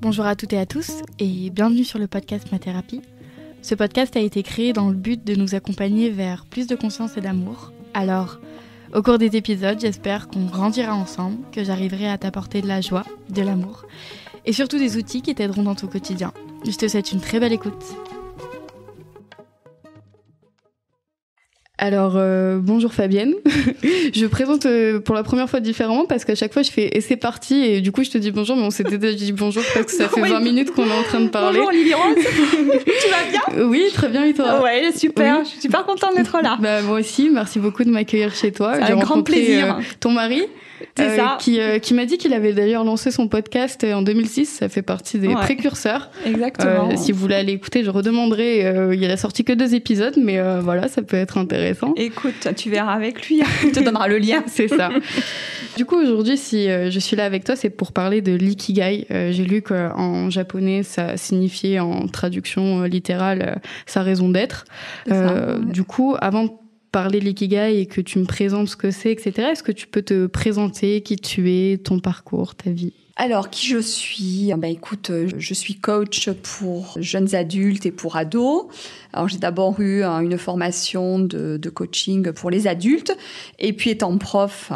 Bonjour à toutes et à tous et bienvenue sur le podcast Ma Thérapie. Ce podcast a été créé dans le but de nous accompagner vers plus de conscience et d'amour. Alors, au cours des épisodes, j'espère qu'on grandira ensemble, que j'arriverai à t'apporter de la joie, de l'amour et surtout des outils qui t'aideront dans ton quotidien. Je te souhaite une très belle écoute. Alors, bonjour Fabienne. Je présente pour la première fois différemment parce qu'à chaque fois je fais « et c'est parti » et du coup je te dis bonjour, mais on s'était déjà dit bonjour parce que ça fait 20 minutes qu'on est en train de parler. Bonjour Lily-Rose, tu vas bien ? Oui, très bien, et toi ? Ouais, super, Oui. je suis super contente d'être là. Bah, moi aussi, merci beaucoup de m'accueillir chez toi. C'est J'ai un grand rencontré, plaisir. Ton mari, C'est ça. qui m'a dit qu'il avait d'ailleurs lancé son podcast en 2006, ça fait partie des précurseurs. Exactement. Si vous voulez aller écouter, je redemanderai, il a sorti que 2 épisodes, mais voilà, ça peut être intéressant. Écoute, tu verras avec lui, il te donnera le lien. C'est ça. Du coup, aujourd'hui, si je suis là avec toi, c'est pour parler de l'ikigai. J'ai lu qu'en japonais, ça signifiait en traduction littérale sa raison d'être. Du coup, avant de parler de l'ikigai et que tu me présentes ce que c'est, etc., est-ce que tu peux te présenter qui tu es, ton parcours, ta vie ? Alors, qui je suis ? Écoute, je suis coach pour jeunes adultes et pour ados. Alors, j'ai d'abord eu une formation de coaching pour les adultes. Et puis, étant prof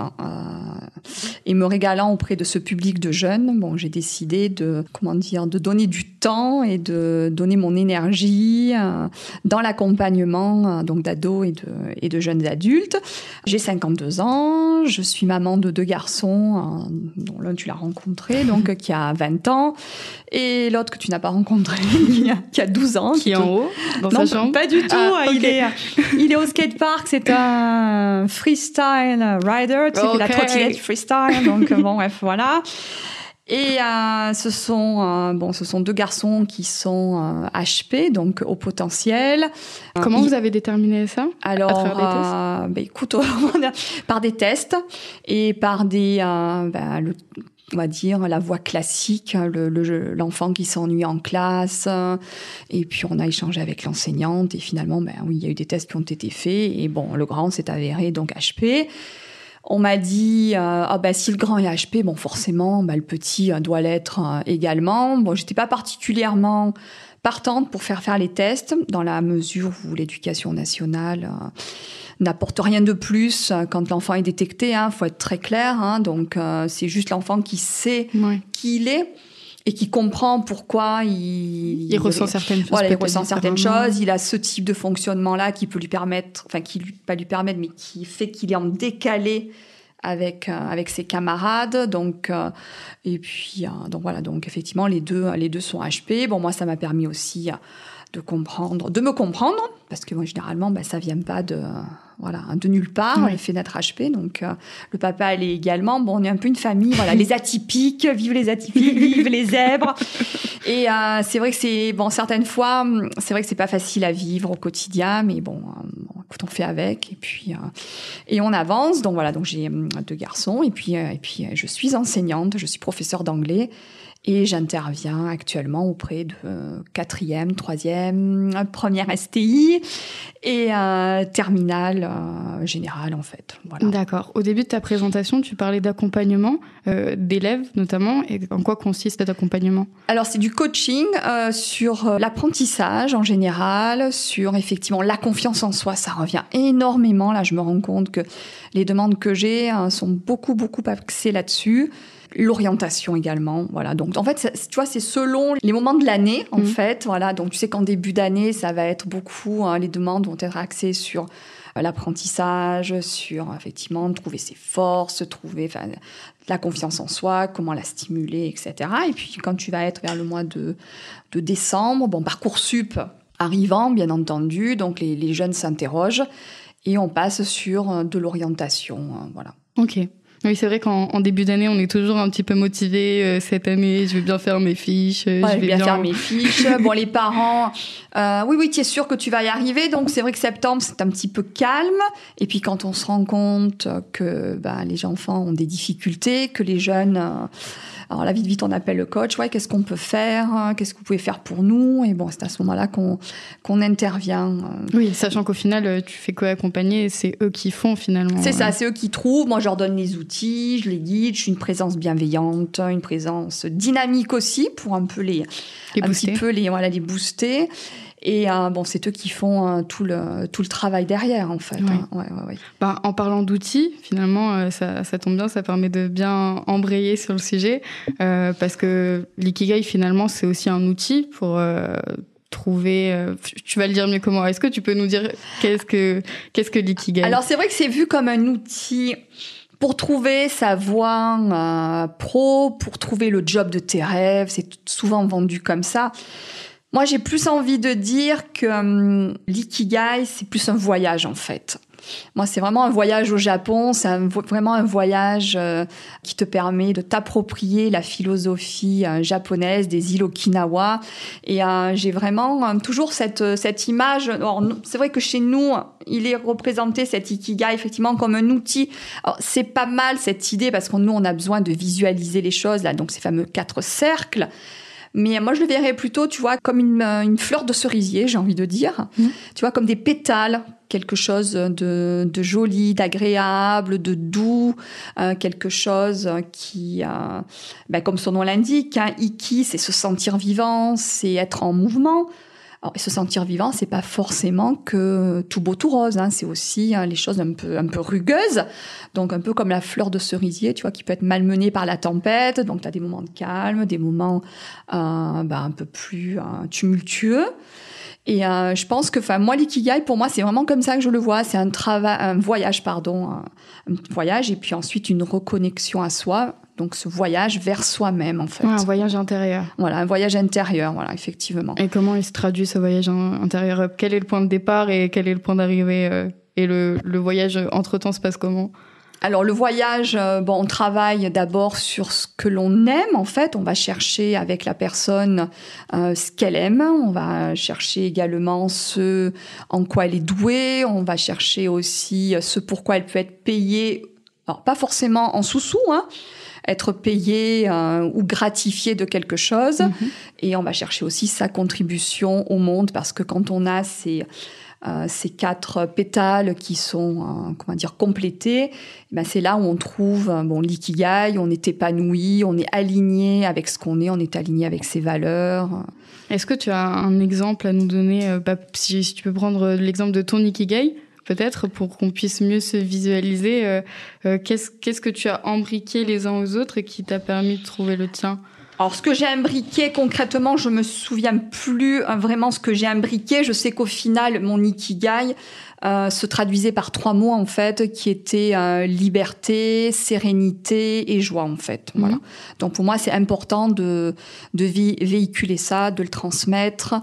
et me régalant auprès de ce public de jeunes, j'ai décidé de donner du temps et de donner mon énergie dans l'accompagnement donc d'ados et de jeunes adultes. J'ai 52 ans. Je suis maman de 2 garçons, dont l'un tu l'as rencontré. Donc, qui a 20 ans, et l'autre que tu n'as pas rencontré, qui a 12 ans. Qui est en haut, dans sa chambre ? Pas du tout. Okay. Il est au skatepark, c'est un freestyle rider, tu sais, la trottinette freestyle, donc bref, voilà. Et ce sont 2 garçons qui sont HP, donc au potentiel. Comment vous avez déterminé ça ? Alors, à travers des tests ? Écoute, par des tests et par des... on va dire la voie classique, l'enfant qui s'ennuie en classe, et puis on a échangé avec l'enseignante, et finalement, oui, il y a eu des tests qui ont été faits, et le grand s'est avéré donc HP. On m'a dit, si le grand est HP, forcément, le petit doit l'être également. J'étais pas particulièrement partante pour faire les tests, dans la mesure où l'éducation nationale n'apporte rien de plus quand l'enfant est détecté, faut être très clair, donc c'est juste l'enfant qui sait qui il est et qui comprend pourquoi il ressent certaines choses. Voilà, il ressent certaines choses, il a ce type de fonctionnement-là qui peut lui permettre, pas lui permettre, mais qui fait qu'il est en décalé avec ses camarades, donc effectivement les deux sont HP. Moi ça m'a permis aussi de me comprendre, parce que moi généralement ça vient pas de nulle part, le fait d'être HP, donc le papa elle est également, on est un peu une famille, les atypiques, vive les atypiques, vive les zèbres, et c'est vrai que certaines fois c'est vrai que c'est pas facile à vivre au quotidien, mais écoute, on fait avec, et puis et on avance. Donc j'ai 2 garçons, et puis je suis enseignante, je suis professeure d'anglais. Et j'interviens actuellement auprès de 4e, 3e, première STI et terminale générale, en fait. Voilà. D'accord. Au début de ta présentation, tu parlais d'accompagnement d'élèves, notamment. Et en quoi consiste cet accompagnement ? Alors, c'est du coaching sur l'apprentissage en général, sur effectivement la confiance en soi. Ça revient énormément. Là, je me rends compte que les demandes que j'ai sont beaucoup, beaucoup axées là-dessus. L'orientation également, voilà. Donc en fait, tu vois, c'est selon les moments de l'année, en fait, voilà. Donc tu sais qu'en début d'année, ça va être beaucoup, les demandes vont être axées sur l'apprentissage, sur effectivement trouver ses forces, trouver la confiance en soi, comment la stimuler, etc. Et puis quand tu vas être vers le mois de décembre, Parcoursup arrivant, bien entendu, donc les jeunes s'interrogent et on passe sur de l'orientation, voilà. Ok. Oui, c'est vrai qu'en début d'année, on est toujours un petit peu motivé. Cette année, je vais bien faire mes fiches. Je vais bien faire mes fiches. Les parents, oui, tu es sûr que tu vas y arriver. Donc, c'est vrai que septembre, c'est un petit peu calme. Et puis, quand on se rend compte que les enfants ont des difficultés, que les jeunes Alors là, vite, on appelle le coach. Ouais, qu'est-ce qu'on peut faire? Qu'est-ce que vous pouvez faire pour nous? Et bon, c'est à ce moment-là qu'on intervient. Oui, sachant qu'au final, tu fais co-accompagner, c'est eux qui font finalement. C'est ça, c'est eux qui trouvent. Moi, je leur donne les outils, je les guide. Je suis une présence bienveillante, une présence dynamique aussi pour un peu les booster. Petit peu les booster. Et c'est eux qui font tout le travail derrière, en fait. Ouais. Ouais. En parlant d'outils, finalement, ça tombe bien, ça permet de bien embrayer sur le sujet, parce que l'ikigai, finalement, c'est aussi un outil pour trouver... tu vas le dire mieux que moi. Est-ce que tu peux nous dire qu'est-ce que l'ikigai? Alors, c'est vrai que c'est vu comme un outil... Pour trouver sa voie pro, pour trouver le job de tes rêves, c'est souvent vendu comme ça. Moi, j'ai plus envie de dire que l'ikigai, c'est plus un voyage, en fait. Moi, c'est vraiment un voyage au Japon. C'est vraiment un voyage qui te permet de t'approprier la philosophie japonaise des îles Okinawa. Et j'ai vraiment toujours cette image. Alors, c'est vrai que chez nous, il est représenté, cet ikigai, effectivement, comme un outil. Alors, c'est pas mal, cette idée, parce que nous, on a besoin de visualiser les choses, là, donc ces fameux 4 cercles. Mais moi, je le verrais plutôt, tu vois, comme une fleur de cerisier, j'ai envie de dire. Tu vois, comme des pétales, quelque chose de joli, d'agréable, de doux, quelque chose qui, comme son nom l'indique, iki, c'est se sentir vivant, c'est être en mouvement. Alors, et se sentir vivant, c'est pas forcément que tout beau, tout rose. C'est aussi les choses un peu rugueuses. Donc, un peu comme la fleur de cerisier, tu vois, qui peut être malmenée par la tempête. Donc, tu as des moments de calme, des moments un peu plus tumultueux. Et je pense que, moi, l'ikigai, pour moi, c'est vraiment comme ça que je le vois. C'est un voyage, et puis ensuite une reconnexion à soi. Donc, ce voyage vers soi-même, en fait. Ouais, un voyage intérieur. Voilà, un voyage intérieur, voilà, effectivement. Et comment il se traduit, ce voyage intérieur? Quel est le point de départ et quel est le point d'arrivée? Et le voyage, entre-temps, se passe comment? Alors, le voyage, on travaille d'abord sur ce que l'on aime, en fait. On va chercher avec la personne ce qu'elle aime. On va chercher également ce en quoi elle est douée. On va chercher aussi ce pourquoi elle peut être payée. Alors, pas forcément en sous-sous, être payé ou gratifié de quelque chose. Et on va chercher aussi sa contribution au monde, parce que quand on a ces 4 pétales qui sont complétés, c'est là où on trouve l'ikigai, on est épanoui, on est aligné avec ce qu'on est, on est aligné avec ses valeurs. Est-ce que tu as un exemple à nous donner, si tu peux prendre l'exemple de ton ikigai, peut-être, pour qu'on puisse mieux se visualiser, qu'est-ce que tu as imbriqué les uns aux autres et qui t'a permis de trouver le tien? Alors, ce que j'ai imbriqué concrètement, je me souviens plus vraiment ce que j'ai imbriqué. Je sais qu'au final, mon ikigai se traduisait par 3 mots, en fait, qui étaient liberté, sérénité et joie, en fait. Voilà. Donc, pour moi, c'est important de véhiculer ça, de le transmettre.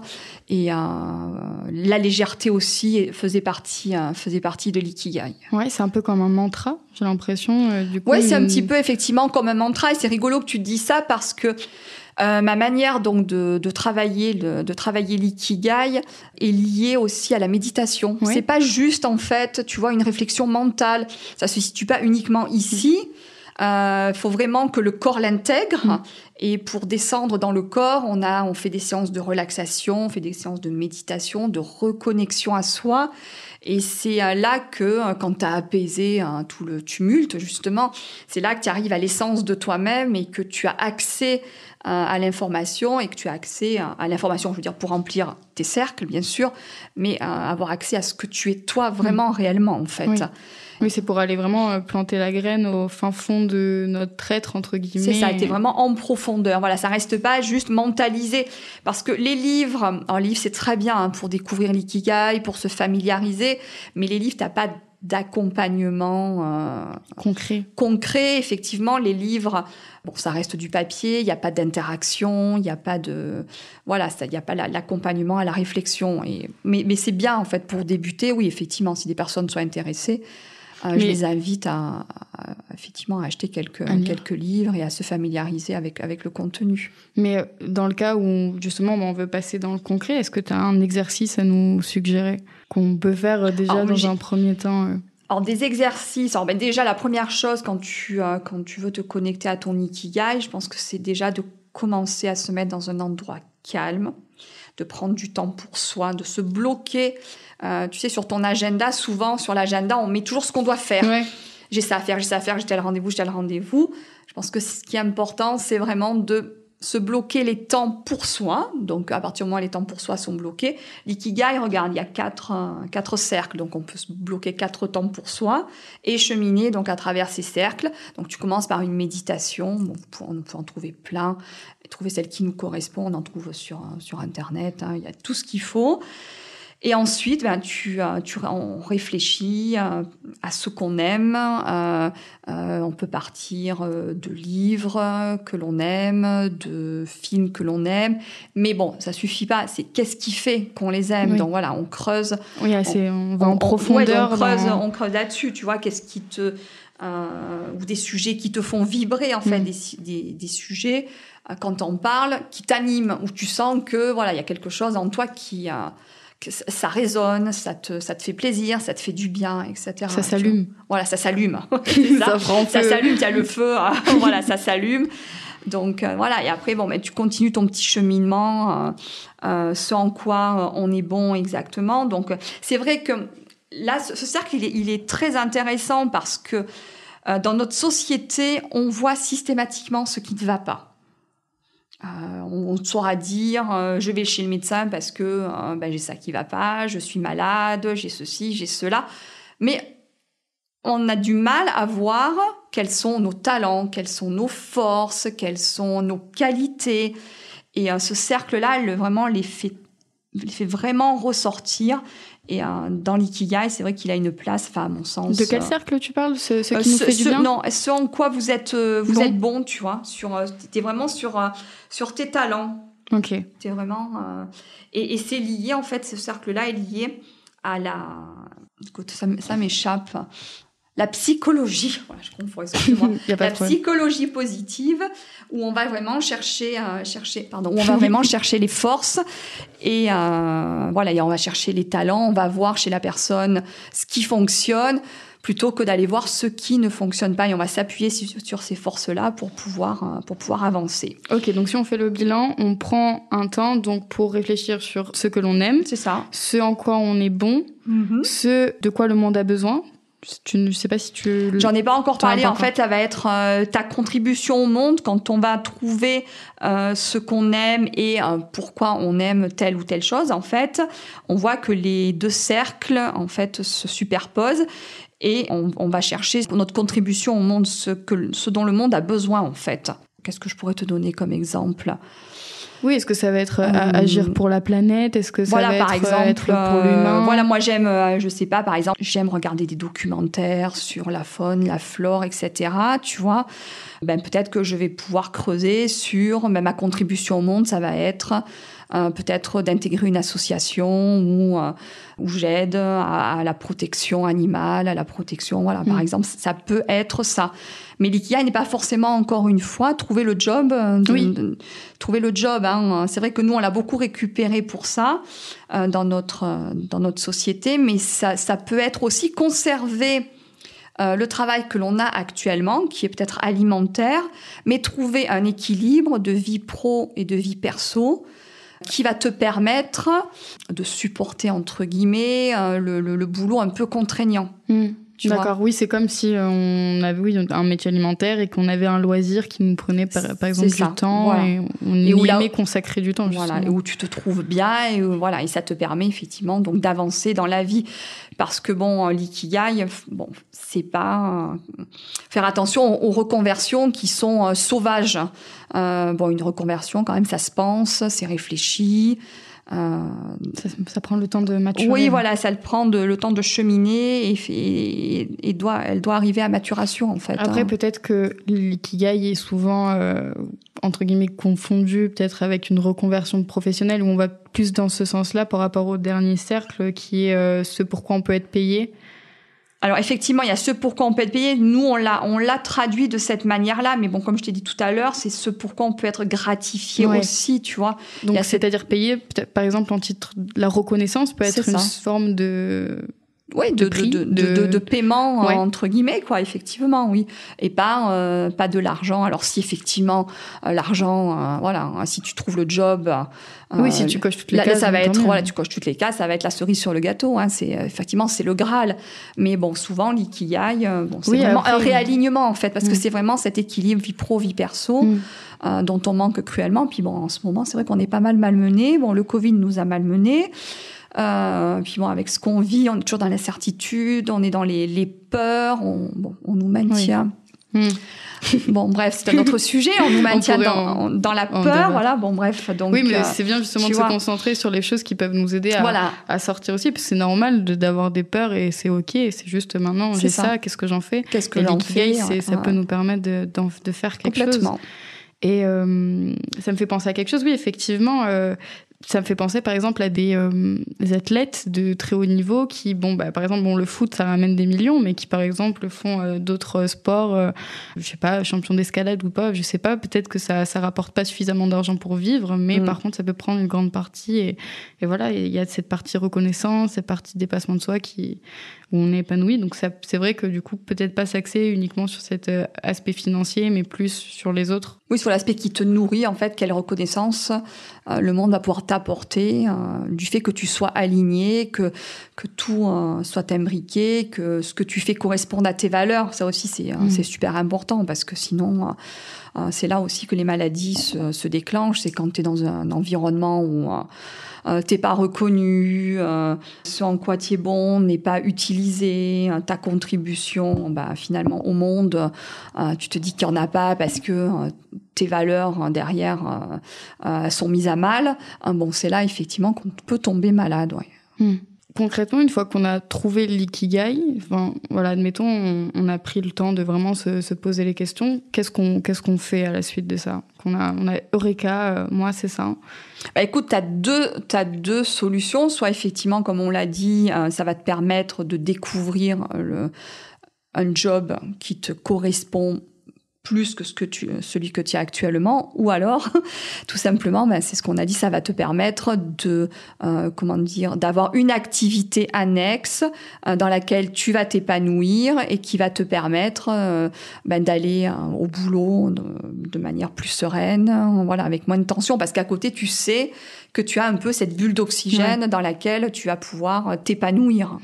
Et la légèreté aussi faisait partie de l'ikigai. Ouais, c'est un peu comme un mantra, j'ai l'impression. Oui, c'est un petit peu effectivement comme un mantra. Et c'est rigolo que tu te dis ça, parce que ma manière donc de travailler l'ikigai est liée aussi à la méditation. Oui. C'est pas juste, en fait, tu vois, une réflexion mentale. Ça se situe pas uniquement ici. Faut vraiment que le corps l'intègre. Et pour descendre dans le corps, on fait des séances de relaxation, on fait des séances de méditation, de reconnexion à soi. Et c'est là que, quand tu as apaisé tout le tumulte, justement, c'est là que tu arrives à l'essence de toi-même et que tu as accès à l'information, et que tu as accès à l'information, je veux dire, pour remplir tes cercles, bien sûr, mais avoir accès à ce que tu es toi, vraiment, réellement, en fait. Oui, c'est pour aller vraiment planter la graine au fin fond de notre être, entre guillemets. C'est ça, t'es vraiment en profondeur. Voilà, ça reste pas juste mentalisé. Parce que les livres, c'est très bien pour découvrir l'ikigai, pour se familiariser, mais les livres, t'as pas d'accompagnement concret. Effectivement, les livres, ça reste du papier, il n'y a pas d'interaction, il n'y a pas l'accompagnement à la réflexion. Mais c'est bien, en fait, pour débuter. Oui, effectivement, si des personnes sont intéressées, je les invite à acheter quelques livres et à se familiariser avec le contenu. Mais dans le cas où, justement, on veut passer dans le concret, est-ce que tu as un exercice à nous suggérer qu'on peut faire déjà dans un premier temps Alors, des exercices. Alors, déjà, la première chose, quand tu veux te connecter à ton Ikigai, je pense que c'est déjà de commencer à se mettre dans un endroit calme, de prendre du temps pour soi, de se bloquer. Tu sais, sur ton agenda, souvent, sur l'agenda, on met toujours ce qu'on doit faire. Ouais. J'ai ça à faire, j'ai tel rendez-vous. Je pense que ce qui est important, c'est vraiment de se bloquer les temps pour soi. Donc, à partir du moment où les temps pour soi sont bloqués, l'ikigai, regarde, il y a quatre cercles. Donc, on peut se bloquer 4 temps pour soi et cheminer donc à travers ces cercles. Donc, tu commences par une méditation. Bon, on peut en trouver plein. Trouver celle qui nous correspond. On en trouve sur Internet. Hein, il y a tout ce qu'il faut. Et ensuite, on réfléchit à ce qu'on aime. On peut partir de livres que l'on aime, de films que l'on aime. Mais bon, ça suffit pas. C'est qu'est-ce qui fait qu'on les aime. Oui. Donc voilà, on creuse. Oui, on va en profondeur. On creuse là-dessus. Tu vois, qu'est-ce qui te... ou des sujets qui te font vibrer, en fait, des sujets, quand on parle, qui t'animent, où tu sens que, voilà, il y a quelque chose en toi que ça résonne, ça te fait plaisir, ça te fait du bien, etc. Ça s'allume. Voilà, ça s'allume. Ça s'allume, il y a le feu, voilà, ça s'allume. Donc voilà, et après, tu continues ton petit cheminement, ce en quoi on est bon exactement. Donc c'est vrai que là, ce cercle, il est très intéressant parce que dans notre société, on voit systématiquement ce qui ne va pas. On saura dire je vais chez le médecin parce que j'ai ça qui va pas, je suis malade, j'ai ceci, j'ai cela. Mais on a du mal à voir quels sont nos talents, quelles sont nos forces, quelles sont nos qualités. Et ce cercle-là, les fait vraiment ressortir. Et dans l'ikigai, c'est vrai qu'il a une place, à mon sens. De quel cercle tu parles, ce qui nous fait du bien? Non, ce en quoi vous êtes bon, tu vois. T'es vraiment sur tes talents. Ok. T'es vraiment... Et c'est lié, en fait, ce cercle-là est lié à la... Écoute, ça m'échappe. La psychologie, voilà, je confonds, excusez-moi. La psychologie positive, où on va vraiment chercher les forces et et on va chercher les talents, on va voir chez la personne ce qui fonctionne plutôt que d'aller voir ce qui ne fonctionne pas, et on va s'appuyer sur ces forces-là pour pouvoir avancer. Ok, donc si on fait le bilan, on prend un temps donc pour réfléchir sur ce que l'on aime, c'est ça, ce en quoi on est bon, ce de quoi le monde a besoin. Je ne sais pas si tu... J'en ai pas encore parlé. En fait, ça va être ta contribution au monde quand on va trouver ce qu'on aime et pourquoi on aime telle ou telle chose. En fait, on voit que les 2 cercles en fait se superposent et on va chercher notre contribution au monde, ce dont le monde a besoin en fait. Qu'est-ce que je pourrais te donner comme exemple ? Oui, est-ce que ça va être agir pour la planète ? Est-ce que ça va être pour l'humain ? Voilà, moi j'aime, je sais pas, par exemple, j'aime regarder des documentaires sur la faune, la flore, etc. Tu vois, peut-être que je vais pouvoir creuser sur ma contribution au monde. Ça va être peut-être d'intégrer une association où j'aide à la protection animale, à la protection, par exemple, ça peut être ça. Mais l'ikigai n'est pas forcément, encore une fois, trouver le job. Trouver le job. Hein. C'est vrai que nous, on l'a beaucoup récupéré pour ça dans notre société, mais ça peut être aussi conserver le travail que l'on a actuellement, qui est peut-être alimentaire, mais trouver un équilibre de vie pro et de vie perso qui va te permettre de supporter, entre guillemets, le boulot un peu contraignant. D'accord, oui, c'est comme si on avait un métier alimentaire et qu'on avait un loisir qui nous prenait par exemple du temps, voilà. Et on aimait consacrer du temps. Voilà, et où tu te trouves bien et ça te permet effectivement donc d'avancer dans la vie, parce que l'ikigai, c'est pas faire attention aux reconversions qui sont sauvages. Une reconversion quand même, ça se pense, c'est réfléchi. Ça prend le temps de maturer. Oui, voilà, ça prend le temps de cheminer et elle doit arriver à maturation, en fait. Après, peut-être que l'ikigai est souvent, entre guillemets, confondu peut-être avec une reconversion professionnelle, où on va plus dans ce sens-là par rapport au dernier cercle, qui est ce pourquoi on peut être payé. Alors effectivement, il y a ce pourquoi on peut être payé. Nous, on l'a traduit de cette manière-là, mais comme je t'ai dit tout à l'heure, c'est ce pourquoi on peut être gratifié aussi, tu vois. Donc c'est-à-dire payé, peut-être, par exemple, en titre, la reconnaissance peut être une forme de... Oui, de paiement, entre guillemets, quoi, effectivement, oui. Et pas de l'argent. Alors, si effectivement, l'argent, voilà, si tu trouves le job. Oui, si tu coches toutes les cases. Ça va être, voilà, tu coches toutes les cases, ça va être la cerise sur le gâteau, hein. Effectivement, c'est le Graal. Mais bon, souvent, l'ikigai, c'est vraiment un réalignement, en fait, parce que c'est vraiment cet équilibre vie pro, vie perso, dont on manque cruellement. Puis bon, en ce moment, c'est vrai qu'on est pas mal malmenés. Bon, le Covid nous a malmenés. Puis bon, avec ce qu'on vit, on est toujours dans l'incertitude, on est dans les peurs, on nous maintient. Oui. Bon, bref, c'est un autre sujet. On nous maintient dans la peur, voilà. Bon, bref, donc. Oui, mais c'est bien justement de se concentrer sur les choses qui peuvent nous aider à sortir aussi, parce que c'est normal d'avoir des peurs et c'est ok. C'est juste maintenant, j'ai ça. Qu'est-ce que j'en fais ? Qu'est-ce que j'en fais ? Ça peut nous permettre de faire quelque chose. Et ça me fait penser à quelque chose. Oui, effectivement. Ça me fait penser, par exemple, à des athlètes de très haut niveau qui, par exemple, le foot, ça ramène des millions, mais qui, par exemple, font d'autres sports, je sais pas, champion d'escalade ou pas, je sais pas, peut-être que ça rapporte pas suffisamment d'argent pour vivre, mais par contre, ça peut prendre une grande partie. Et voilà, il y a cette partie reconnaissance, cette partie dépassement de soi où on est épanoui. Donc, c'est vrai que, du coup, peut-être pas s'axer uniquement sur cet aspect financier, mais plus sur les autres. Oui, sur l'aspect qui te nourrit, en fait, quelle reconnaissance le monde va pouvoir t'apporter du fait que tu sois aligné, que tout soit imbriqué, que ce que tu fais corresponde à tes valeurs. Ça aussi, c'est super important, parce que sinon, c'est là aussi que les maladies se déclenchent. C'est quand tu es dans un environnement où t'es pas reconnu, ce en quoi tu es bon n'est pas utilisé, ta contribution finalement au monde, tu te dis qu'il y en a pas parce que tes valeurs derrière sont mises à mal. C'est là effectivement qu'on peut tomber malade. Ouais. Concrètement, une fois qu'on a trouvé l'ikigai, admettons, on a pris le temps de vraiment se poser les questions. Qu'est-ce qu'on fait à la suite de ça ? On a Eureka, moi c'est ça. Écoute, t'as deux solutions. Soit effectivement, comme on l'a dit, ça va te permettre de découvrir un job qui te correspond plus que celui que tu as actuellement, ou alors, tout simplement, c'est ce qu'on a dit, ça va te permettre d'avoir une activité annexe dans laquelle tu vas t'épanouir et qui va te permettre d'aller au boulot de manière plus sereine, avec moins de tension, parce qu'à côté, tu sais que tu as un peu cette bulle d'oxygène dans laquelle tu vas pouvoir t'épanouir.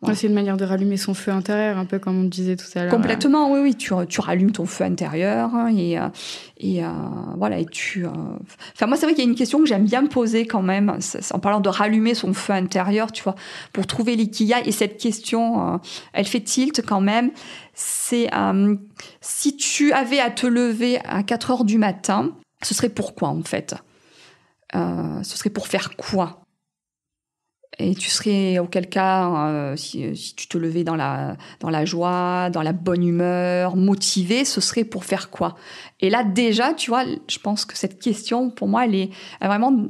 Ouais. C'est une manière de rallumer son feu intérieur, un peu comme on disait tout à l'heure. Complètement, oui. Tu rallumes ton feu intérieur et tu. Moi, c'est vrai qu'il y a une question que j'aime bien me poser quand même, en parlant de rallumer son feu intérieur, tu vois, pour trouver l'ikigai. Et cette question, elle fait tilt quand même. C'est si tu avais à te lever à 4 heures du matin, ce serait pourquoi en fait ? Ce serait pour faire quoi ? Et tu serais, auquel cas, si tu te levais dans la joie, dans la bonne humeur, motivé, ce serait pour faire quoi ? Et là, déjà, tu vois, je pense que cette question, pour moi, elle est vraiment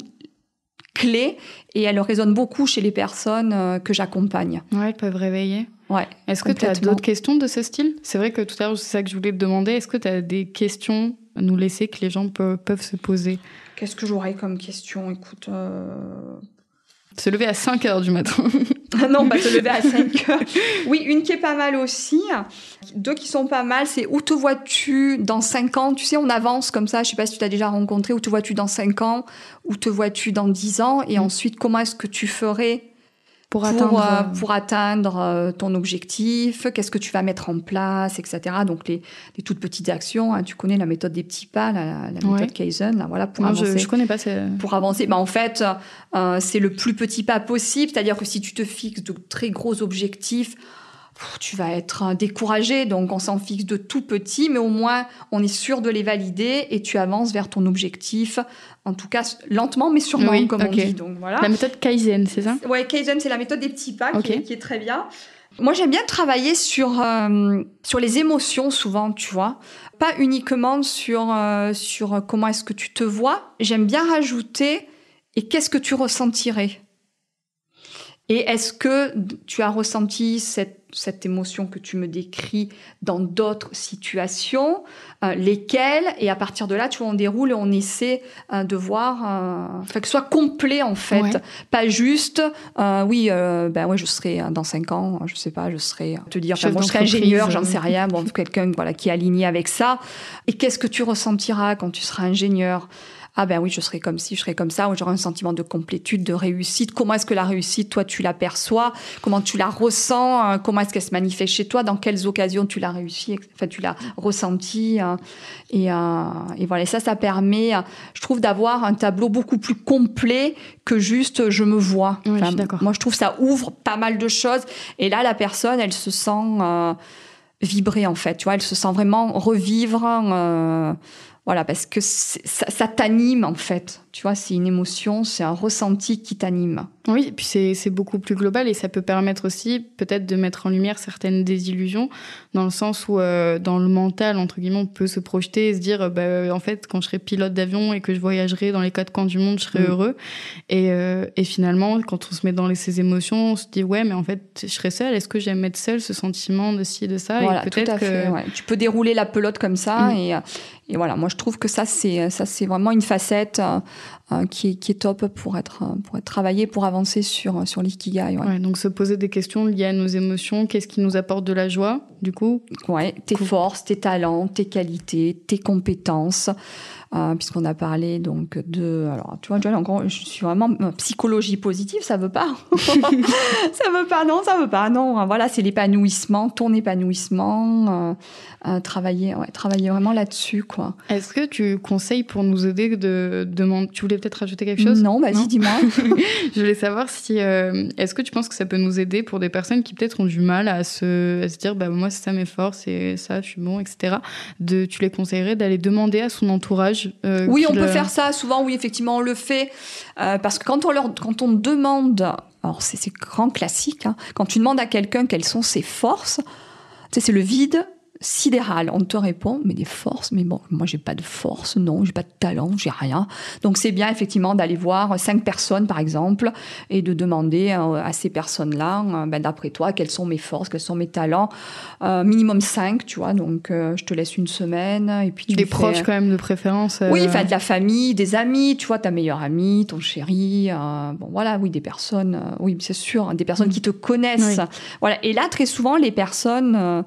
clé et elle résonne beaucoup chez les personnes que j'accompagne. Ouais, elles peuvent réveiller. Ouais. Est-ce que tu as d'autres questions de ce style ? C'est vrai que tout à l'heure, c'est ça que je voulais te demander. Est-ce que tu as des questions à nous laisser que les gens peuvent se poser ? Qu'est-ce que j'aurais comme question ? Écoute... Se lever à 5 heures du matin. Non, pas se lever à 5 heures. Oui, une qui est pas mal aussi. 2 qui sont pas mal, c'est où te vois-tu dans 5 ans ? Tu sais, on avance comme ça, je sais pas si tu t'as déjà rencontré, où te vois-tu dans 5 ans ? Où te vois-tu dans 10 ans ? Et ensuite, comment est-ce que tu ferais pour atteindre ton objectif, qu'est-ce que tu vas mettre en place, etc. Donc, les toutes petites actions, tu connais la méthode des petits pas, la méthode Kaizen, pour avancer. Je connais pas. Pour avancer, en fait, c'est le plus petit pas possible, c'est-à-dire que si tu te fixes de très gros objectifs, tu vas être découragé, donc on s'en fixe de tout petit, mais au moins on est sûr de les valider et tu avances vers ton objectif, en tout cas lentement mais sûrement, on dit. Donc, voilà. La méthode Kaizen, c'est ça ? Ouais, Kaizen, c'est la méthode des petits pas qui est très bien. Moi, j'aime bien travailler sur les émotions souvent, tu vois. Pas uniquement sur comment est-ce que tu te vois. J'aime bien rajouter et qu'est-ce que tu ressentirais ? Et est-ce que tu as ressenti cette cette émotion que tu me décris dans d'autres situations, lesquelles, et à partir de là, tu vois, on déroule et on essaie de voir, que ce soit complet en fait, pas juste, je serai dans 5 ans, je sais pas, je serai, je serai ingénieur, j'en sais rien, quelqu'un qui est aligné avec ça. Et qu'est-ce que tu ressentiras quand tu seras ingénieur ? Ah ben oui, je serai comme ci, je serai comme ça, ou j'aurai un sentiment de complétude, de réussite. Comment est-ce que la réussite, toi, tu l'aperçois? Comment tu la ressens? Comment est-ce qu'elle se manifeste chez toi? Dans quelles occasions tu l'as réussi? Enfin, tu l'as ressenti? Et voilà, et ça permet, je trouve, d'avoir un tableau beaucoup plus complet que juste je me vois. Oui, je suis d'accord. Moi, je trouve que ça ouvre pas mal de choses. Et là, la personne, elle se sent vibrer, en fait. Tu vois, elle se sent vraiment revivre. Voilà, parce que ça t'anime, en fait. Tu vois, c'est une émotion, c'est un ressenti qui t'anime. Oui, et puis c'est beaucoup plus global et ça peut permettre aussi peut-être de mettre en lumière certaines désillusions, dans le sens où dans le mental, entre guillemets, on peut se projeter et se dire en fait, quand je serai pilote d'avion et que je voyagerai dans les 4 coins du monde, je serai heureux. Et finalement, quand on se met dans ces émotions, on se dit ouais, mais en fait, je serai seule. Est-ce que j'aime être seule, ce sentiment de ci, de ça? Voilà, et peut-être tout à fait. Ouais. Tu peux dérouler la pelote comme ça et voilà. Moi, je trouve que ça, c'est vraiment une facette qui est top pour être travaillé, pour avancer sur l'ikigai. Ouais, donc se poser des questions liées à nos émotions, qu'est-ce qui nous apporte de la joie, du coup? Ouais, tes forces, tes talents, tes qualités, tes compétences. Puisqu'on a parlé donc de... Alors, tu vois, encore, je suis vraiment psychologie positive, ça veut pas. Ça veut pas, non. Voilà, c'est l'épanouissement, ton épanouissement, travailler vraiment là-dessus, quoi. Est-ce que tu conseilles pour nous aider de demander... Tu voulais peut-être rajouter quelque chose? Non, vas-y, dis-moi. Je voulais savoir si... est-ce que tu penses que ça peut nous aider pour des personnes qui peut-être ont du mal à se dire moi, c'est ça mes forces, et ça, je suis bon, etc. Tu les conseillerais d'aller demander à son entourage? Oui, on peut faire ça. Souvent, oui, effectivement, on le fait. Parce que quand on demande... Alors, c'est grand classique. Hein, quand tu demandes à quelqu'un quelles sont ses forces, tu sais, c'est le vide sidéral. On te répond, mais des forces, mais bon, moi j'ai pas de force, non, j'ai pas de talent, j'ai rien. Donc c'est bien effectivement d'aller voir 5 personnes par exemple et de demander à ces personnes-là, d'après toi, quelles sont mes forces, quels sont mes talents, minimum 5, tu vois. Donc je te laisse une semaine et puis tu des proches quand même de préférence. Oui, enfin de la famille, des amis, tu vois, ta meilleure amie, ton chéri, bon voilà, oui, des personnes, oui, c'est sûr, hein, des personnes qui te connaissent. Oui. Voilà. Et là, très souvent, les personnes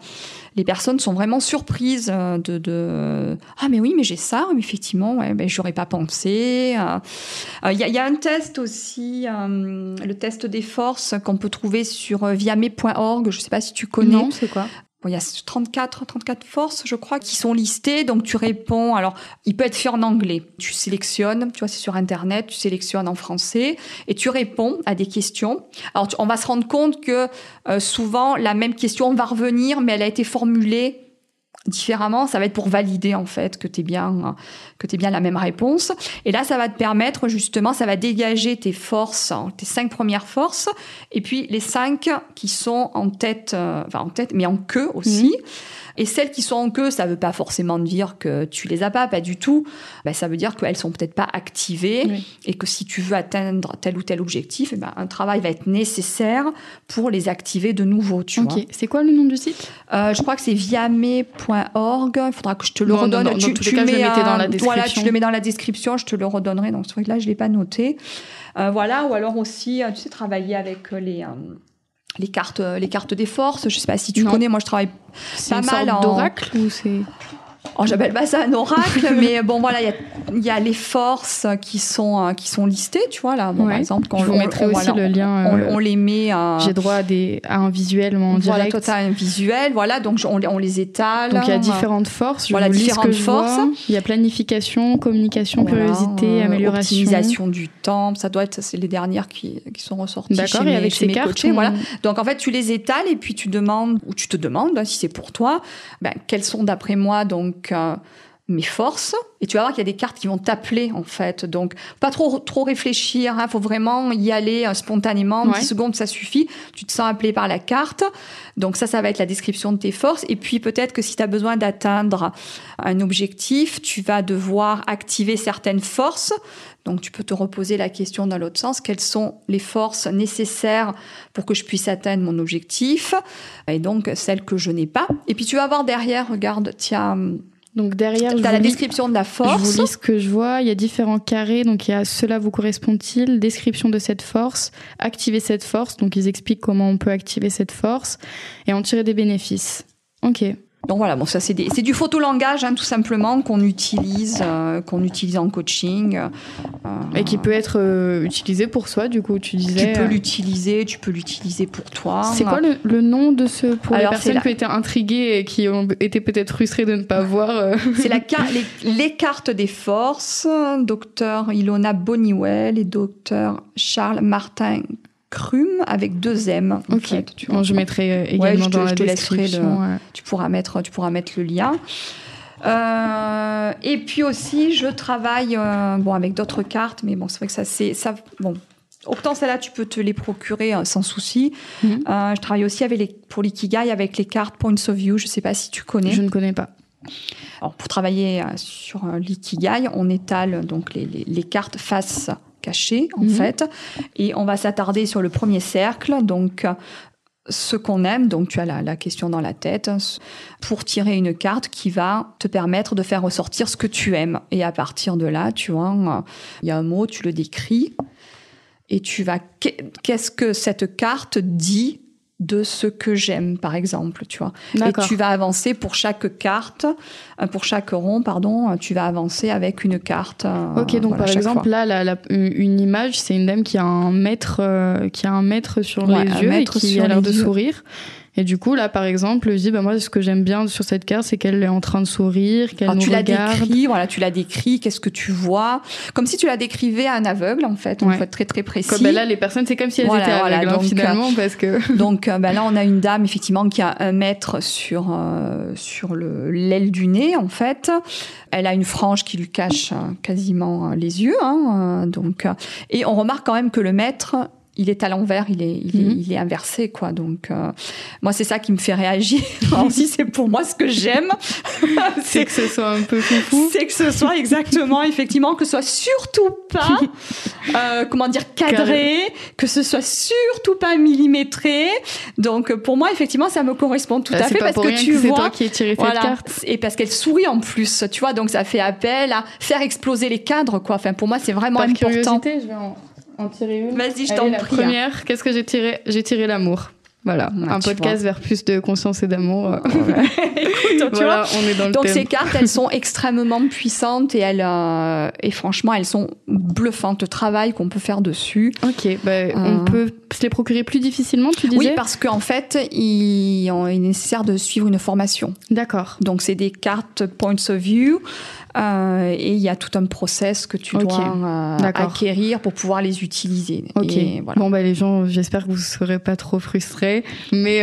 sont vraiment surprises de ah mais oui, mais j'ai ça, mais effectivement, ouais, ben j'aurais pas pensé. Il y a un test aussi, le test des forces qu'on peut trouver sur viame.org. Je sais pas si tu connais. Non, c'est quoi? Bon, il y a 34 forces, je crois, qui sont listées. Donc, tu réponds. Alors, il peut être fait en anglais. Tu sélectionnes, tu vois, c'est sur Internet, tu sélectionnes en français et tu réponds à des questions. Alors, on va se rendre compte que souvent, la même question va revenir, mais elle a été formulée différemment. Ça va être pour valider, en fait, que t'es bien la même réponse. Et là, ça va te permettre, justement, ça va dégager tes forces, tes 5 premières forces, et puis les 5 qui sont en tête, mais en queue aussi. Et celles qui sont en queue, ça veut pas forcément dire que tu les as pas du tout. Ben, ça veut dire qu'elles sont peut-être pas activées et que si tu veux atteindre tel ou tel objectif, un travail va être nécessaire pour les activer de nouveau, tu vois. C'est quoi le nom du site? Je crois que c'est viame.org. Il faudra que je te le redonne. Dans tous les cas, je le mettais dans la description. Voilà, tu le mets dans la description, je te le redonnerai. Donc, c'est vrai que là, je l'ai pas noté. Voilà, ou alors aussi, tu sais, travailler avec les cartes des forces. Je sais pas si tu connais. Moi, je travaille pas mal. C'est une sorte d'oracle ou c'est... Oh, j'appelle pas ça un oracle, mais bon, voilà, il y a les forces qui sont listées, tu vois, là. Bon, par exemple, quand je vous mettrai aussi le lien. On les met. J'ai droit à un visuel en direct. Voilà, toi, t'as un visuel, voilà, donc on les étale. Donc, il y a différentes forces. Voilà, différentes forces. Il y a planification, communication, curiosité, amélioration. Optimisation du temps. Ça doit être, c'est les dernières qui sont ressorties. D'accord, et avec ces cartes. Coachés, voilà. Donc, en fait, tu les étales et puis tu te demandes, si c'est pour toi, quels sont, d'après moi, donc, mes forces, et tu vas voir qu'il y a des cartes qui vont t'appeler, en fait. Donc, pas trop réfléchir, hein. Faut vraiment y aller spontanément. 10 secondes, ça suffit. Tu te sens appelé par la carte. Donc, ça va être la description de tes forces. Et puis, peut-être que si tu as besoin d'atteindre un objectif, tu vas devoir activer certaines forces. Donc, tu peux te reposer la question dans l'autre sens. Quelles sont les forces nécessaires pour que je puisse atteindre mon objectif? Et donc, celles que je n'ai pas. Et puis, tu vas voir derrière, regarde, donc derrière, tu as la description de la force. Je vous lis ce que je vois. Il y a différents carrés. Donc il y a cela vous correspond-il, description de cette force, activer cette force. Donc ils expliquent comment on peut activer cette force et en tirer des bénéfices. Ok. Donc voilà, bon, ça c'est du photolangage, hein, tout simplement, qu'on utilise en coaching. Et qui peut être utilisé pour soi, du coup, tu disais. Tu peux l'utiliser pour toi. C'est quoi le nom de ce, pour les personnes qui ont été intriguées et qui ont été peut-être frustrées de ne pas voir C'est les cartes des forces, docteur Ilona Boniwell et docteur Charles Martin Crum avec 2 M. En fait, tu vois. Bon, je mettrai également dans la description. Tu pourras mettre le lien. Et puis aussi, je travaille avec d'autres cartes, mais bon, c'est vrai que ça. Bon, autant celles-là, tu peux te les procurer sans souci. Je travaille aussi pour l'ikigai avec les cartes Points of View. Je ne sais pas si tu connais. Je ne connais pas. Alors, pour travailler sur l'ikigai, on étale donc les cartes face cachée, en fait, et on va s'attarder sur le premier cercle, donc ce qu'on aime, donc tu as la question dans la tête, pour tirer une carte qui va te permettre de faire ressortir ce que tu aimes. Et à partir de là, tu vois, il y a un mot, tu le décris, et qu'est-ce que cette carte dit de ce que j'aime, par exemple, tu vois. D'accord. Et tu vas avancer pour chaque carte, pour chaque rond, tu vas avancer avec une carte. Ok, donc par exemple, là, une image, c'est une dame qui a un mètre sur les yeux et qui a l'air de sourire. Et du coup, là, par exemple, je dis, moi, ce que j'aime bien sur cette carte, c'est qu'elle est en train de sourire, qu'elle nous regarde. Tu la décris, qu'est-ce que tu vois? Comme si tu la décrivais à un aveugle, en fait. On faut être très, très précis. Comme là, les personnes, c'est comme si elles étaient aveugles, donc, finalement, parce que... Donc, là, on a une dame, effectivement, qui a 1 mètre sur l'aile du nez, en fait. Elle a une frange qui lui cache quasiment les yeux, hein, et on remarque quand même que le mètre, il est à l'envers, il est inversé, quoi. Donc, moi, c'est ça qui me fait réagir. Alors, si c'est pour moi ce que j'aime, c'est que ce soit un peu foufou. C'est que ce soit exactement, effectivement, que ce soit surtout pas, cadré, que ce soit surtout pas millimétré. Donc, pour moi, effectivement, ça me correspond tout à fait, parce que tu vois, c'est toi qui ai tiré cette carte. Et parce qu'elle sourit en plus, tu vois. Donc, ça fait appel à faire exploser les cadres, quoi. Enfin, pour moi, c'est vraiment important. Curiosité, je vais en tirer une. Vas-y, je t'en prie. La première, qu'est-ce que j'ai tiré? J'ai tiré l'amour. Voilà, un podcast vers plus de conscience et d'amour. Écoute, tu vois, on est dans le donc thème. Ces cartes, elles sont extrêmement puissantes et franchement, elles sont bluffantes. Le travail qu'on peut faire dessus. Ok, on peut se les procurer plus difficilement, tu disais? Oui, parce qu'en fait, il est nécessaire de suivre une formation. D'accord. Donc, c'est des cartes Points of View. Et il y a tout un process que tu dois acquérir pour pouvoir les utiliser. Ok. Et voilà. Bon, les gens, j'espère que vous ne serez pas trop frustrés. Mais,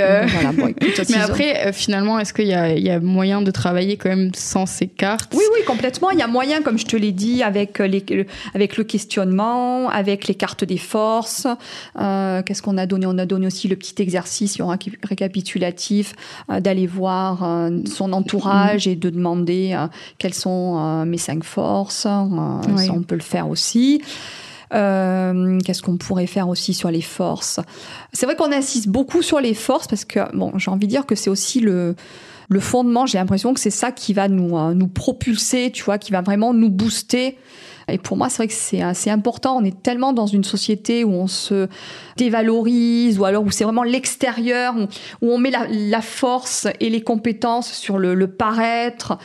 écoute, mais après, finalement, est-ce qu'il y a moyen de travailler quand même sans ces cartes? Oui, complètement. Il y a moyen, comme je te l'ai dit, avec le questionnement, avec les cartes des forces. Qu'est-ce qu'on a donné? On a donné aussi le petit exercice récapitulatif d'aller voir son entourage et de demander quelles sont mes 5 forces. Ça, on peut le faire aussi. Qu'est-ce qu'on pourrait faire aussi sur les forces? C'est vrai qu'on insiste beaucoup sur les forces parce que, j'ai envie de dire que c'est aussi le fondement. J'ai l'impression que c'est ça qui va nous propulser, tu vois, qui va vraiment nous booster. Et pour moi, c'est vrai que c'est assez important. On est tellement dans une société où on se dévalorise, ou alors où c'est vraiment l'extérieur, où on met la force et les compétences sur le paraître,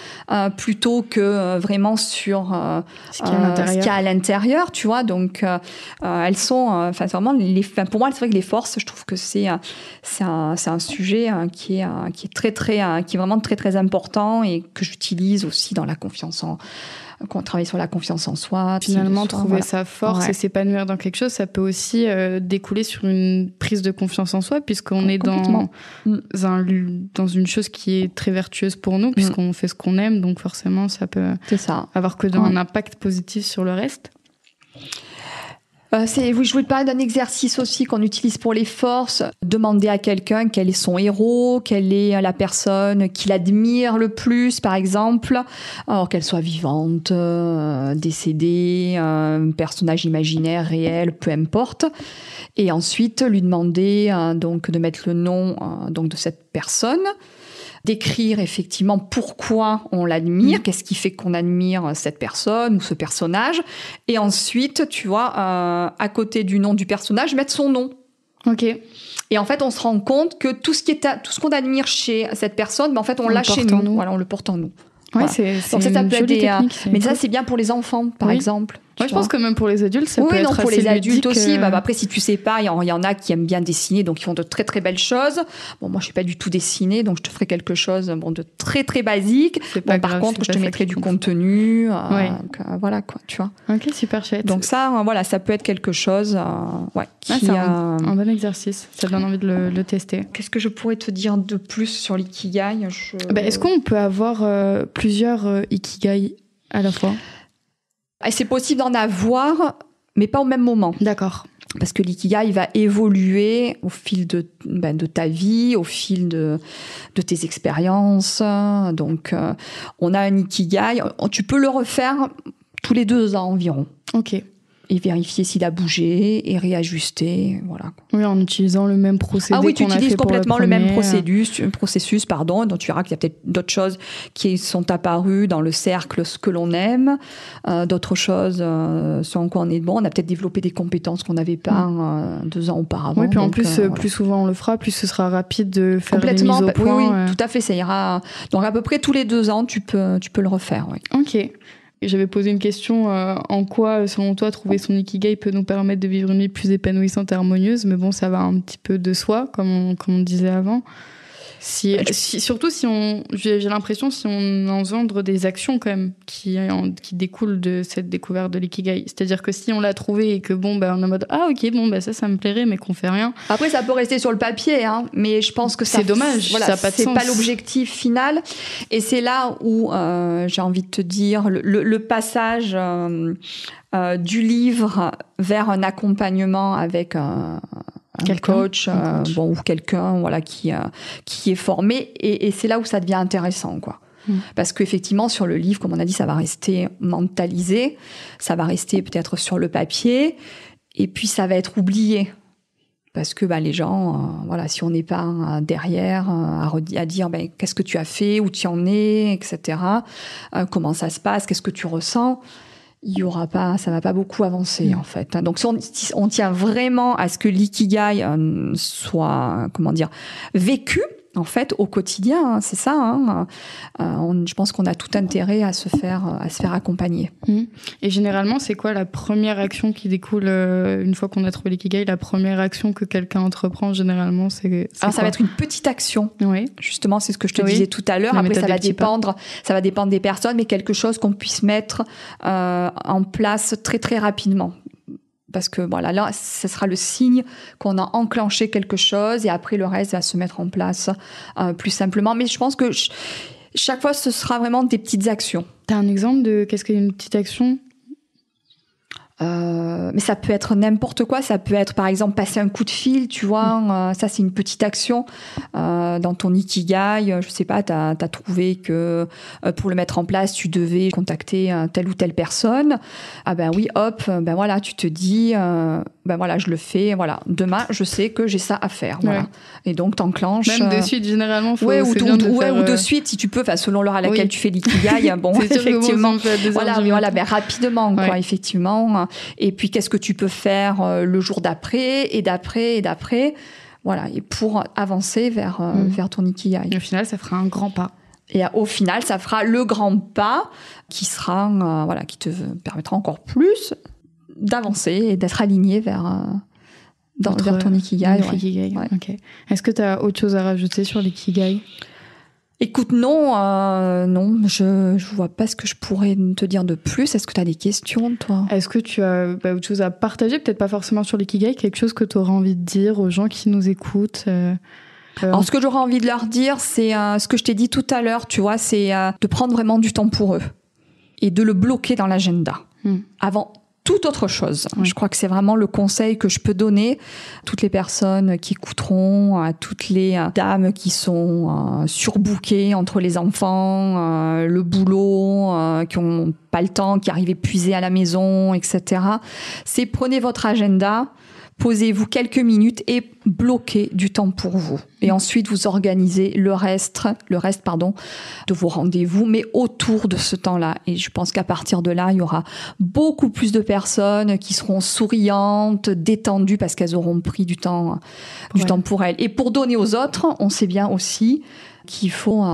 plutôt que vraiment sur ce qu'il y a à l'intérieur, tu vois. Donc, elles sont, vraiment, pour moi, c'est vrai que les forces, je trouve que c'est un sujet qui est très, très, qui est vraiment très, très important et que j'utilise aussi dans la confiance travailler sur la confiance en soi. Finalement, trouver sa force et s'épanouir dans quelque chose, ça peut aussi découler sur une prise de confiance en soi, puisqu'on est dans une chose qui est très vertueuse pour nous, puisqu'on fait ce qu'on aime, donc forcément, ça peut avoir un impact positif sur le reste. Je voulais te parler d'un exercice aussi qu'on utilise pour les forces. Demander à quelqu'un quel est son héros, quelle est la personne qu'il admire le plus, par exemple. Alors qu'elle soit vivante, décédée, un personnage imaginaire, réel, peu importe. Et ensuite, lui demander donc de mettre le nom donc de cette personne. D'écrire effectivement pourquoi on l'admire, qu'est-ce qui fait qu'on admire cette personne ou ce personnage, et ensuite, tu vois, à côté du nom du personnage, mettre son nom. Ok. Et en fait, on se rend compte que tout ce qu'on admire chez cette personne, ben en fait, on l'a chez nous. Voilà, on le porte en nous. Ouais, voilà. c'est donc ça une peut être jolie technique. Mais ça, c'est bien pour les enfants, par exemple. Moi, je pense que même pour les adultes, ça peut être pour assez les adultes ludique, aussi. Après, si tu sais pas, il y en a qui aiment bien dessiner, donc ils font de très très belles choses. Bon, moi, je sais pas du tout dessiner, donc je te ferai quelque chose de très très basique. Par contre, je te mettrai du contenu. Donc, voilà quoi, tu vois. Ok, super chouette. Donc ça, voilà, ça peut être quelque chose. C'est un bon exercice. Ça donne envie de le tester. Qu'est-ce que je pourrais te dire de plus sur l'ikigai ? Est-ce qu'on peut avoir plusieurs ikigai à la fois ? Et c'est possible d'en avoir, mais pas au même moment. D'accord. Parce que l'ikigai, il va évoluer au fil de ta vie, au fil de tes expériences. Donc, on a un ikigai. Tu peux le refaire tous les 2 ans environ. Ok. Et vérifier s'il a bougé et réajuster, voilà. Oui, en utilisant le même procédé. Ah oui, tu qu'on a utilises fait complètement pour le même processus, donc tu verras qu'il y a peut-être d'autres choses qui sont apparues dans le cercle, ce que l'on aime, d'autres choses sur quoi on est bon. On a peut-être développé des compétences qu'on n'avait pas 2 ans auparavant. Oui, puis en plus, plus souvent on le fera, plus ce sera rapide de faire les mises au point. Oui, tout à fait, ça ira. Donc à peu près tous les 2 ans, tu peux le refaire. Oui. Ok. J'avais posé une question, en quoi, selon toi, trouver son ikigai peut nous permettre de vivre une vie plus épanouissante et harmonieuse, mais bon, ça va un petit peu de soi, comme on disait avant. Surtout j'ai l'impression si on engendre des actions quand même qui découlent de cette découverte de l'ikigai. C'est-à-dire que si on l'a trouvé et que on est en mode ça me plairait mais qu'on fait rien. Après ça peut rester sur le papier, mais je pense que c'est dommage. Voilà, ça a pas de sens. C'est pas l'objectif final. Et c'est là où j'ai envie de te dire le passage du livre vers un accompagnement avec un coach, ou quelqu'un qui est formé, et c'est là où ça devient intéressant, quoi. Parce qu'effectivement sur le livre, comme on a dit, ça va rester mentalisé, ça va rester peut-être sur le papier, et puis ça va être oublié parce que les gens, si on n'est pas derrière à dire qu'est-ce que tu as fait, où tu en es, etc., comment ça se passe, qu'est-ce que tu ressens, ça va pas beaucoup avancer en fait. Donc si on tient vraiment à ce que l'ikigai soit vécu en fait au quotidien, c'est ça. Je pense qu'on a tout intérêt à se faire accompagner. Et généralement, c'est quoi la première action qui découle une fois qu'on a trouvé l'ikigai? La première action que quelqu'un entreprend, généralement, c'est alors ça va être une petite action. Oui. Justement, c'est ce que je te disais tout à l'heure. Après, ça va dépendre des personnes, mais quelque chose qu'on puisse mettre en place très très rapidement. Parce que là, ce sera le signe qu'on a enclenché quelque chose, et après le reste va se mettre en place plus simplement. Mais je pense que chaque fois, ce sera vraiment des petites actions. T'as un exemple de qu'est-ce qu'est une petite action ? Mais ça peut être n'importe quoi. Ça peut être, par exemple, passer un coup de fil, tu vois. Ça, c'est une petite action. Dans ton ikigai, je sais pas, t'as trouvé que pour le mettre en place, tu devais contacter telle ou telle personne. Ah ben oui, hop, tu te dis, je le fais. Voilà, demain, je sais que j'ai ça à faire. Voilà. Ouais. Et donc, t'enclenches. Même de suite, généralement, ou de suite, si tu peux, selon l'heure à laquelle tu fais l'ikigai. Bon, effectivement. Rapidement, quoi, effectivement. Et puis, qu'est-ce que tu peux faire le jour d'après, et d'après, et d'après. Voilà, et pour avancer vers ton ikigai. Et au final, ça fera un grand pas. Et au final, ça fera le grand pas qui sera, qui te permettra encore plus d'avancer et d'être aligné vers ton ikigai. Ouais. Okay. Est-ce que tu as autre chose à rajouter sur l'ikigai ? Écoute, non, je vois pas ce que je pourrais te dire de plus. Est-ce que tu as des questions, toi? Est-ce que tu as autre chose à partager, peut-être pas forcément sur l'ikigai, quelque chose que tu aurais envie de dire aux gens qui nous écoutent Alors, ce que j'aurais envie de leur dire, c'est ce que je t'ai dit tout à l'heure, tu vois, c'est de prendre vraiment du temps pour eux et de le bloquer dans l'agenda avant toute autre chose. Je crois que c'est vraiment le conseil que je peux donner à toutes les personnes qui écouteront, à toutes les dames qui sont surbookées entre les enfants, le boulot, qui ont pas le temps, qui arrivent épuisées à la maison, etc. C'est prenez votre agenda, posez-vous quelques minutes et bloquez du temps pour vous. Et ensuite, vous organisez le reste, de vos rendez-vous, mais autour de ce temps-là. Et je pense qu'à partir de là, il y aura beaucoup plus de personnes qui seront souriantes, détendues, parce qu'elles auront pris du temps pour elles. Et pour donner aux autres, on sait bien aussi qu'il faut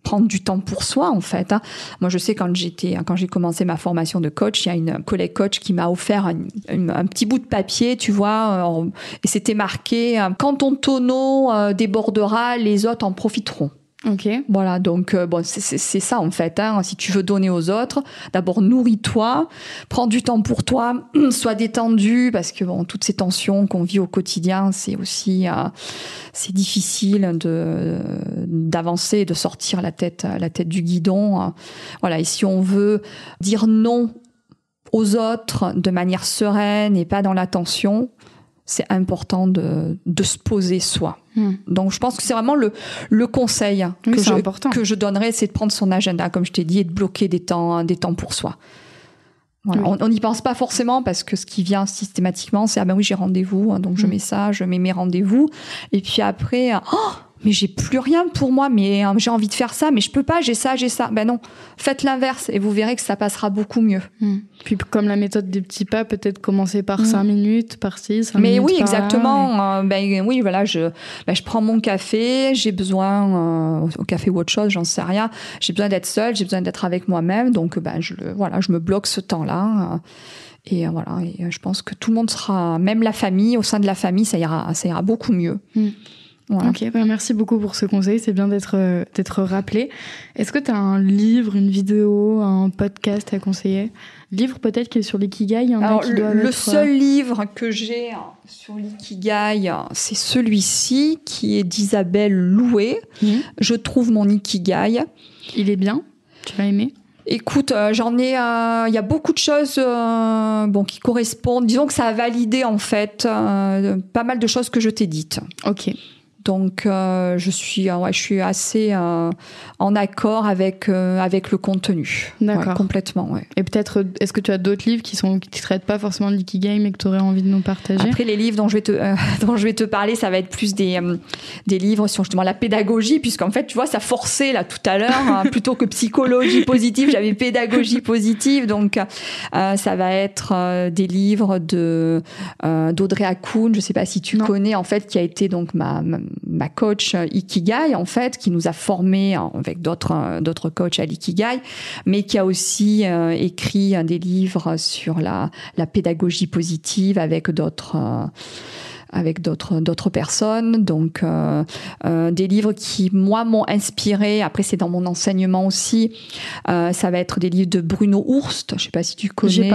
prendre du temps pour soi, en fait. Moi, je sais, quand j'ai commencé ma formation de coach, il y a une collègue coach qui m'a offert un petit bout de papier, tu vois, et c'était marqué « Quand ton tonneau débordera, les autres en profiteront ». Ok. Voilà, donc c'est ça en fait. Si tu veux donner aux autres, d'abord nourris-toi, prends du temps pour toi, sois détendu, parce que toutes ces tensions qu'on vit au quotidien, c'est aussi c'est difficile d'avancer, de sortir la tête du guidon. Voilà, et si on veut dire non aux autres de manière sereine et pas dans la tension, c'est important de se poser soi. Donc, je pense que c'est vraiment le conseil que je donnerais, c'est de prendre son agenda, comme je t'ai dit, et de bloquer des temps pour soi. Voilà. On n'y pense pas forcément, parce que ce qui vient systématiquement, c'est « Ah ben oui, j'ai rendez-vous, donc je mets mes rendez-vous. » Et puis après, « Oh, mais j'ai plus rien pour moi, mais j'ai envie de faire ça, mais je peux pas, j'ai ça. » Ben non, faites l'inverse et vous verrez que ça passera beaucoup mieux. Puis comme la méthode des petits pas, peut-être commencer par 5 minutes, par-ci, 5 minutes. Mais oui, par exactement. Oui, voilà, je prends mon café, j'ai besoin, au café ou autre chose, j'en sais rien. J'ai besoin d'être seule, j'ai besoin d'être avec moi-même, donc je me bloque ce temps-là. Et voilà, et je pense que tout le monde sera, même la famille, au sein de la famille, ça ira beaucoup mieux. Voilà. Ok, merci beaucoup pour ce conseil, c'est bien d'être rappelé. Est-ce que tu as un livre, une vidéo, un podcast à conseiller? Livre peut-être qui est sur l'ikigai, il y en a qui doivent être... Le seul livre que j'ai sur l'ikigai, c'est celui-ci qui est d'Isabelle Louet. Je trouve mon ikigai. Il est bien? Tu l'as aimé? Écoute, j'en ai... Il y a beaucoup de choses qui correspondent. Disons que ça a validé en fait pas mal de choses que je t'ai dites. Ok. Donc, je suis assez en accord avec le contenu. D'accord. Ouais, complètement, ouais. Et peut-être, est-ce que tu as d'autres livres qui traitent pas forcément de l'ikigai, mais que tu aurais envie de nous partager? Après, les livres dont je vais te parler, ça va être plus des livres sur justement la pédagogie, puisqu'en fait, tu vois, ça forçait là tout à l'heure, plutôt que psychologie positive, j'avais pédagogie positive. Donc, ça va être des livres d'Audrey Hakoun, je sais pas si tu connais, en fait, qui a été donc ma coach Ikigai, en fait, qui nous a formés avec d'autres coachs à l'Ikigai, mais qui a aussi écrit des livres sur la pédagogie positive avec d'autres personnes. Donc, des livres qui, moi, m'ont inspiré. Après, c'est dans mon enseignement aussi. Ça va être des livres de Bruno Hurst. Je sais pas si tu connais.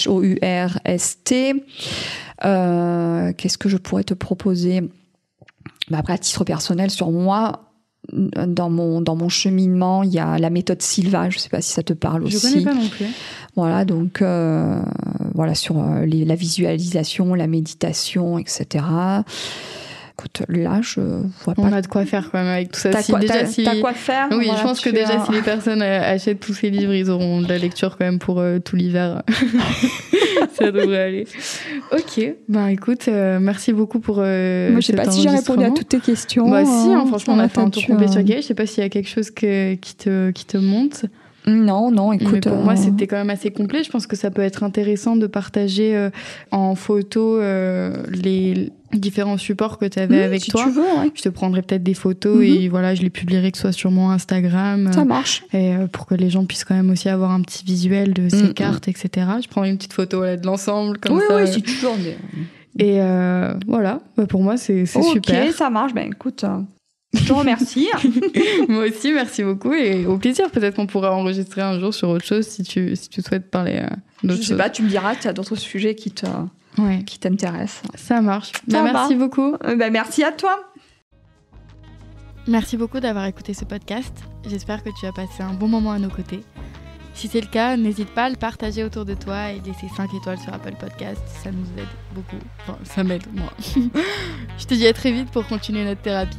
Hourst. Qu'est-ce que je pourrais te proposer? Après, à titre personnel, sur moi, dans mon cheminement, il y a la méthode Silva. Je ne sais pas si ça te parle aussi. Je ne connais pas non plus. Voilà, donc sur la visualisation, la méditation, etc. Écoute, là, je vois pas. On a de quoi faire quand même avec tout ça. T'as quoi faire? Oui, voilà, je pense que déjà, si les personnes achètent tous ces livres, ils auront de la lecture quand même pour tout l'hiver. Ça devrait aller. Ok, écoute, merci beaucoup pour moi, je sais pas si j'ai répondu à toutes tes questions. Si, franchement, on a fait un tour complet sur Ikigai. Je sais pas s'il y a quelque chose qui te monte. Non, écoute. Mais pour moi, c'était quand même assez complet. Je pense que ça peut être intéressant de partager en photo les différents supports que tu avais avec si toi. Tu veux, ouais. Je te prendrai peut-être des photos et voilà, je les publierai que ce soit sur mon Instagram. Ça marche. Et pour que les gens puissent quand même aussi avoir un petit visuel de ces cartes, etc. Je prendrai une petite photo de l'ensemble comme ça. Oui, si tu veux. Et voilà, pour moi, c'est super. Ok, ça marche. Écoute... Je te remercie. Moi aussi, merci beaucoup et au plaisir. Peut-être qu'on pourra enregistrer un jour sur autre chose si tu souhaites parler d'autres choses. Je sais pas, tu me diras, tu as d'autres sujets qui t'intéressent. Ça marche. Merci beaucoup. Merci à toi. Merci beaucoup d'avoir écouté ce podcast. J'espère que tu as passé un bon moment à nos côtés. Si c'est le cas, n'hésite pas à le partager autour de toi et laisser 5 étoiles sur Apple Podcast. Ça nous aide beaucoup. Enfin, ça m'aide, moi. Je te dis à très vite pour continuer notre thérapie.